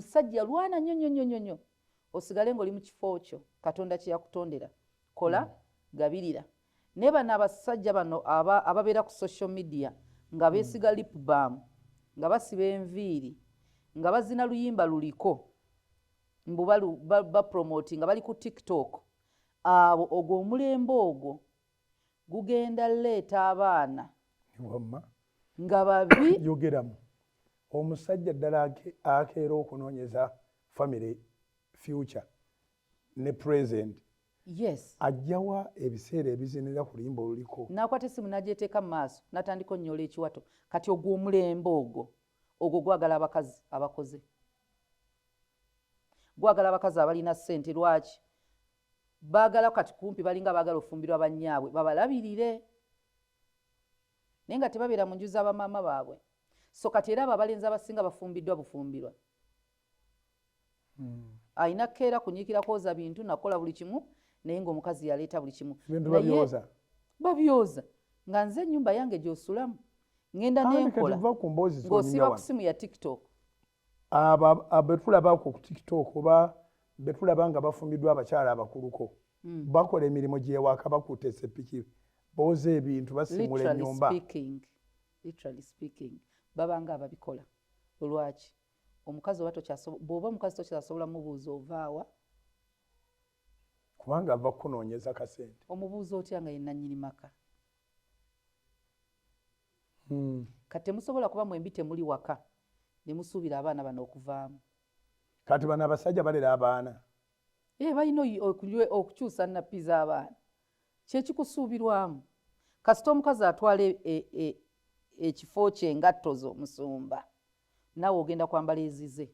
musajja lwana nnyo osigale ng'oli mu kifo kyo Katonda kye yakutondera kola gabirira ne bano abasajja bano ababeera ku social media nga beesiga lip balm nga basiba enviiri nga bazina luyimba luliko mbu bapromoting nga bali ku TikTok abo ogwo omulembe ogwo gugenda leeta abaana nga babi yogeramu omusajja ddala akeera okunoonyeza family future ne present yes ajjawa ebiseera ebizinira ku luyimba oluliko nakwata essimu n'agyeteeka mu maaso natandika onnyola ekiwato kati ogwo omulembe ogwo gwagala abakazi abakoze gwagala abakazi abalina ssente lwaki baagala kati kumpi balinga baagala ofumbirwa bannyaabwe babalabirire naye nga tebabeera mu nju z'abamaama baabwe so kati era abo abalenzi abasinga bafumbiddwa bufumbirwa alina keera kunyiikira kwoza bintu nakola buli kimu naye ng'omukazi yaleeta buli kimu babyoza nga nze ennyumba yange gy'osulamu ŋŋenda n'enkola ng'osiba ku simu ya TikTok betulaba ku TikTok oba betulaba nga bafumbiddwa abakyala abakuluko bakola emirimu gy'ewaka bakutte essepiki booza ebintu basimula ennyumba literally speaking babanga ababikola olwaki omukazi bw'oba omukazi tokyasobola mubuuza ovaawa kubanga ava kunoonyeza kasente omubuuza otya nga yenna nnyini maka kati temusobola kuba mwembi temuli waka ne musuubira abaana bano okuvaamu kati bano abasajja balera abaana balina okukyusa nnappi z'abaana kyekikusuubirwamu kasita omukazi atwala ekifo kye engatto zo musumba naawe ogenda kwambala ezize